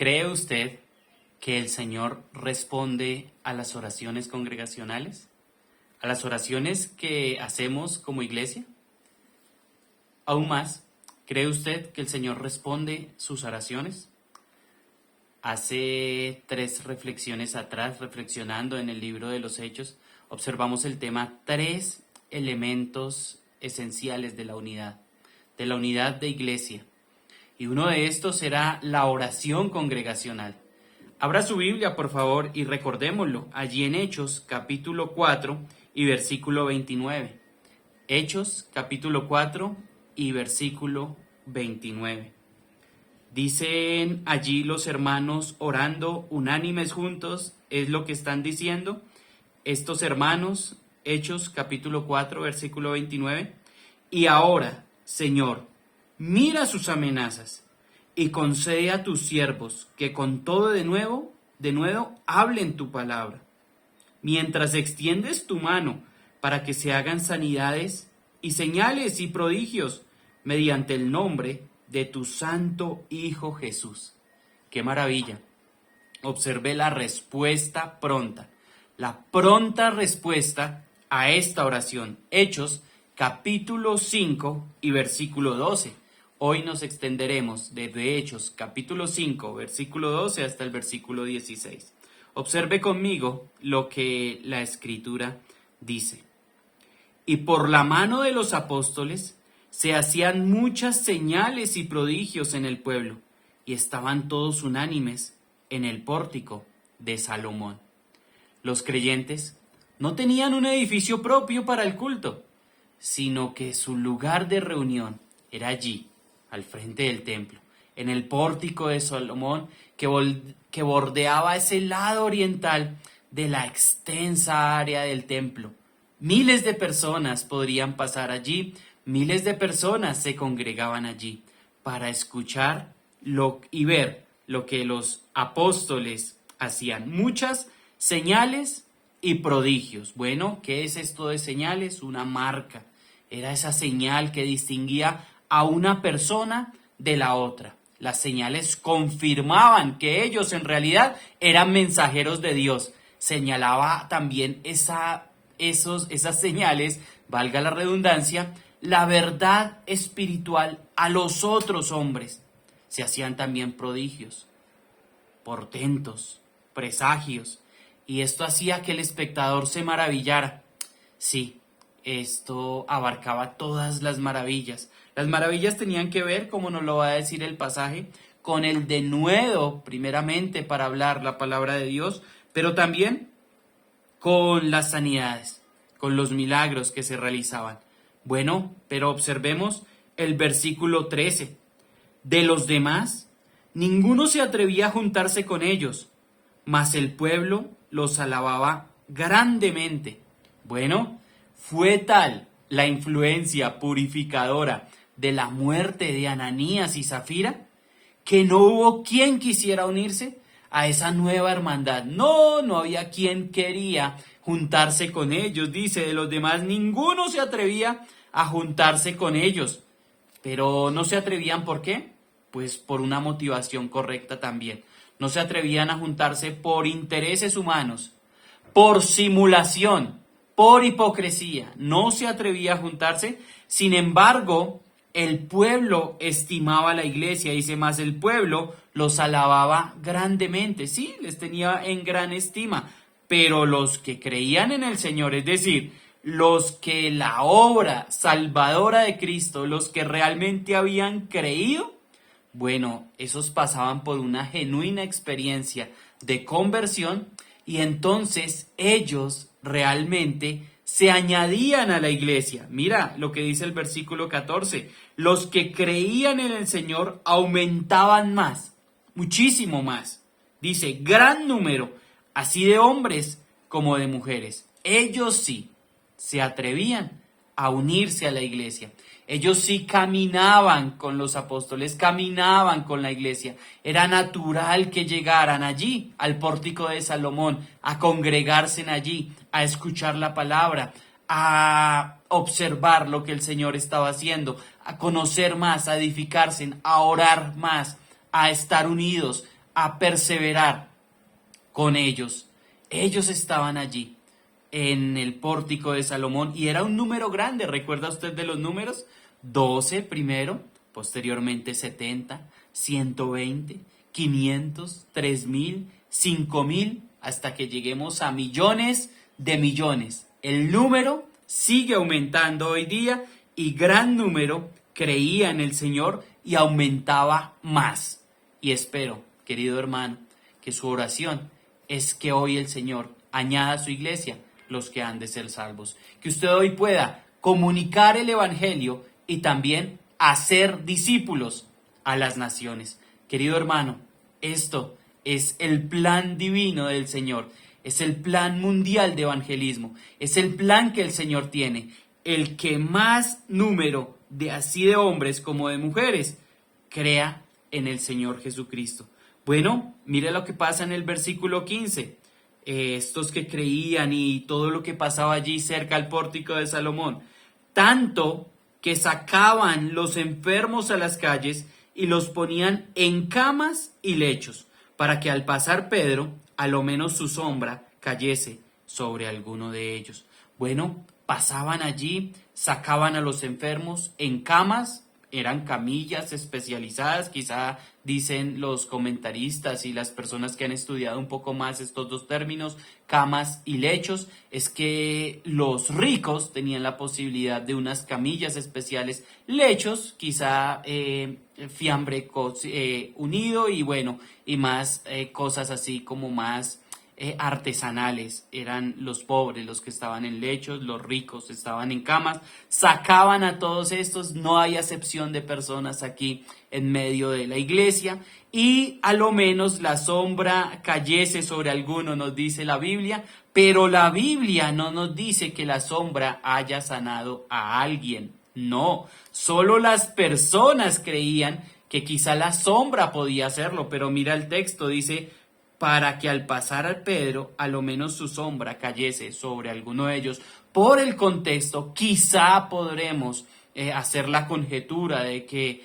¿Cree usted que el Señor responde a las oraciones congregacionales? ¿A las oraciones que hacemos como iglesia? Aún más, ¿cree usted que el Señor responde sus oraciones? Hace 3 reflexiones atrás, reflexionando en el libro de los Hechos, observamos el tema 3 elementos esenciales de la unidad de iglesia. Y uno de estos era la oración congregacional. Abra su Biblia, por favor, y recordémoslo, allí en Hechos, capítulo 4 y versículo 29. Hechos, capítulo 4 y versículo 29. Dicen allí los hermanos orando unánimes juntos, es lo que están diciendo estos hermanos, Hechos capítulo 4, versículo 29. Y ahora, Señor, mira sus amenazas y concede a tus siervos que con todo de nuevo hablen tu palabra. Mientras extiendes tu mano para que se hagan sanidades y señales y prodigios mediante el nombre de tu santo Hijo Jesús. ¡Qué maravilla! Observe la respuesta pronta, la pronta respuesta a esta oración. Hechos, capítulo 5 y versículo 12. Hoy nos extenderemos desde Hechos, capítulo 5, versículo 12 hasta el versículo 16. Observe conmigo lo que la Escritura dice. Y por la mano de los apóstoles se hacían muchas señales y prodigios en el pueblo, y estaban todos unánimes en el pórtico de Salomón. Los creyentes no tenían un edificio propio para el culto, sino que su lugar de reunión era allí, al frente del templo, en el pórtico de Salomón que bordeaba ese lado oriental de la extensa área del templo. Miles de personas podrían pasar allí, miles de personas se congregaban allí para escuchar y ver lo que los apóstoles hacían. Muchas señales y prodigios. Bueno, ¿qué es esto de señales? Una marca. Era esa señal que distinguía a una persona de la otra. Las señales confirmaban que ellos en realidad eran mensajeros de Dios. Señalaba también esas señales, valga la redundancia, la verdad espiritual a los otros hombres. Se hacían también prodigios, portentos, presagios, y esto hacía que el espectador se maravillara. Sí, esto abarcaba todas las maravillas. Las maravillas tenían que ver, como nos lo va a decir el pasaje, con el denuedo, primeramente, para hablar la palabra de Dios, pero también con las sanidades, con los milagros que se realizaban. Bueno, pero observemos el versículo 13. De los demás, ninguno se atrevía a juntarse con ellos, mas el pueblo los alababa grandemente. Bueno, fue tal la influencia purificadora de la muerte de Ananías y Zafira que no hubo quien quisiera unirse a esa nueva hermandad. No había quien quería juntarse con ellos. Dice, de los demás ninguno se atrevía a juntarse con ellos. Pero no se atrevían, ¿por qué? Pues por una motivación correcta también. No se atrevían a juntarse por intereses humanos, por simulación, por hipocresía. No se atrevía a juntarse. Sin embargo, el pueblo estimaba a la iglesia, dice más, el pueblo los alababa grandemente. Sí, les tenía en gran estima, pero los que creían en el Señor, es decir, los que la obra salvadora de Cristo, los que realmente habían creído, bueno, esos pasaban por una genuina experiencia de conversión y entonces ellos realmente se añadían a la iglesia. Mira lo que dice el versículo 14. Los que creían en el Señor aumentaban más, muchísimo más. Dice, gran número, así de hombres como de mujeres. Ellos sí se atrevían a unirse a la iglesia. Ellos sí caminaban con los apóstoles, caminaban con la iglesia. Era natural que llegaran allí, al pórtico de Salomón, a congregarse allí, a escuchar la palabra, a observar lo que el Señor estaba haciendo, a conocer más, a edificarse, a orar más, a estar unidos, a perseverar con ellos. Ellos estaban allí en el pórtico de Salomón y era un número grande. ¿Recuerda usted de los números? 12 primero, posteriormente 70, 120, 500, 3000, 5000, hasta que lleguemos a millones de millones. El número sigue aumentando hoy día y gran número creía en el Señor y aumentaba más. Y espero, querido hermano, que su oración es que hoy el Señor añada a su iglesia los que han de ser salvos. Que usted hoy pueda comunicar el Evangelio y también hacer discípulos a las naciones. Querido hermano, esto es el plan divino del Señor. Es el plan mundial de evangelismo. Es el plan que el Señor tiene. El que más número de así de hombres como de mujeres crea en el Señor Jesucristo. Bueno, mire lo que pasa en el versículo 15. Estos que creían y todo lo que pasaba allí cerca al pórtico de Salomón. Tanto que sacaban los enfermos a las calles y los ponían en camas y lechos, para que al pasar Pedro, a lo menos su sombra cayese sobre alguno de ellos. Bueno, pasaban allí, sacaban a los enfermos en camas, eran camillas especializadas, quizá dicen los comentaristas y las personas que han estudiado un poco más estos dos términos, camas y lechos, es que los ricos tenían la posibilidad de unas camillas especiales, lechos, quizá fiambre unido y bueno, y más cosas así como más artesanales. Eran los pobres los que estaban en lechos, los ricos estaban en camas, sacaban a todos estos, no hay acepción de personas aquí en medio de la iglesia, y a lo menos la sombra cayese sobre alguno, nos dice la Biblia, pero la Biblia no nos dice que la sombra haya sanado a alguien, no, solo las personas creían que quizá la sombra podía hacerlo, pero mira el texto, dice, para que al pasar al Pedro, a lo menos su sombra cayese sobre alguno de ellos. Por el contexto, quizá podremos hacer la conjetura de que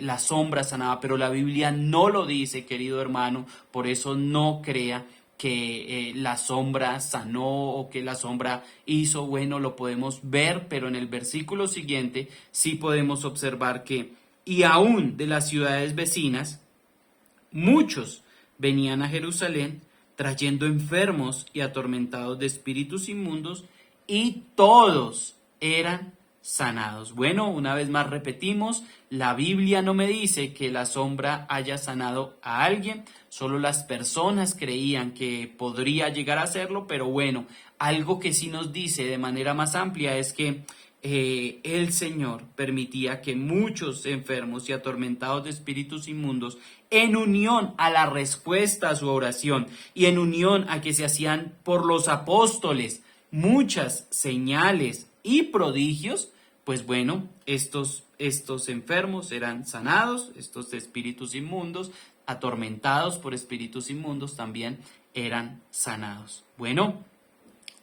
la sombra sanaba, pero la Biblia no lo dice, querido hermano, por eso no crea que la sombra sanó o que la sombra hizo. Bueno, lo podemos ver, pero en el versículo siguiente sí podemos observar que, y aún de las ciudades vecinas, muchos venían a Jerusalén trayendo enfermos y atormentados de espíritus inmundos, y todos eran sanados. Bueno, una vez más repetimos, la Biblia no me dice que la sombra haya sanado a alguien, solo las personas creían que podría llegar a hacerlo, pero bueno, algo que sí nos dice de manera más amplia es que el Señor permitía que muchos enfermos y atormentados de espíritus inmundos, en unión a la respuesta a su oración y en unión a que se hacían por los apóstoles muchas señales y prodigios, pues bueno, estos enfermos eran sanados, estos espíritus inmundos, atormentados por espíritus inmundos, también eran sanados. Bueno,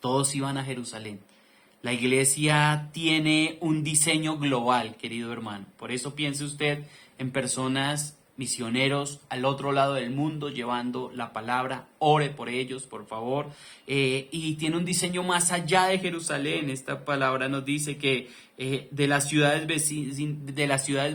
todos iban a Jerusalén. La iglesia tiene un diseño global, querido hermano. Por eso piense usted en personas, misioneros al otro lado del mundo llevando la palabra. Ore por ellos, por favor. Y tiene un diseño más allá de Jerusalén. Esta palabra nos dice que de las ciudades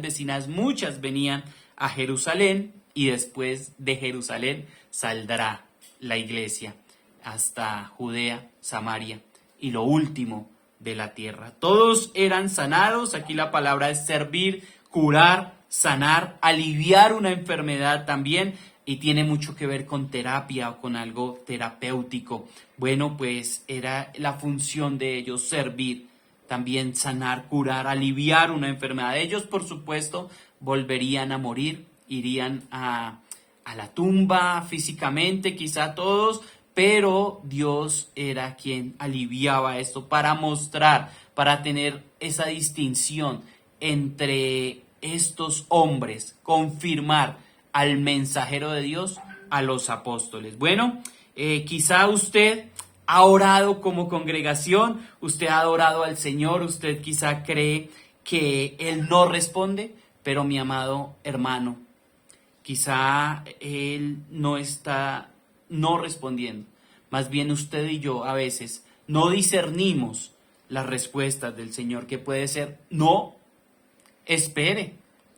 vecinas muchas venían a Jerusalén, y después de Jerusalén saldrá la iglesia hasta Judea, Samaria y lo último de la tierra. Todos eran sanados. Aquí la palabra es servir, curar, sanar, aliviar una enfermedad también, y tiene mucho que ver con terapia o con algo terapéutico. Bueno, pues era la función de ellos servir, también sanar, curar, aliviar una enfermedad. Ellos, por supuesto, volverían a morir, irían a la tumba físicamente, quizá todos, pero Dios era quien aliviaba esto para mostrar, para tener esa distinción entre estos hombres, confirmar al mensajero de Dios, a los apóstoles. Bueno, quizá usted ha orado como congregación, usted ha adorado al Señor, usted quizá cree que Él no responde, pero mi amado hermano, Quizá Él no está no respondiendo. Más bien usted y yo a veces no discernimos las respuestas del Señor, que puede ser no, espere.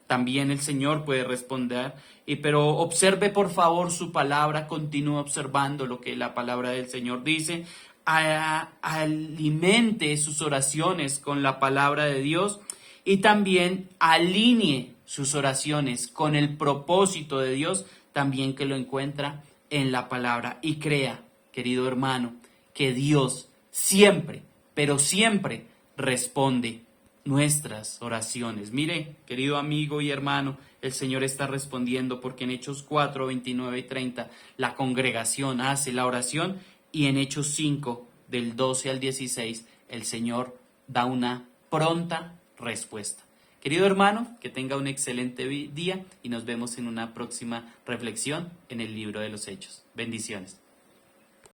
También el Señor puede responder, pero observe por favor su palabra, continúe observando lo que la palabra del Señor dice, alimente sus oraciones con la palabra de Dios y también alinee sus oraciones con el propósito de Dios, también que lo encuentra en la palabra. Y crea, querido hermano, que Dios siempre, pero siempre responde nuestras oraciones. Mire, querido amigo y hermano, el Señor está respondiendo, porque en Hechos 4, 29 y 30 la congregación hace la oración, y en Hechos 5 del 12 al 16 el Señor da una pronta respuesta. Querido hermano, que tenga un excelente día y nos vemos en una próxima reflexión en el libro de los Hechos. Bendiciones.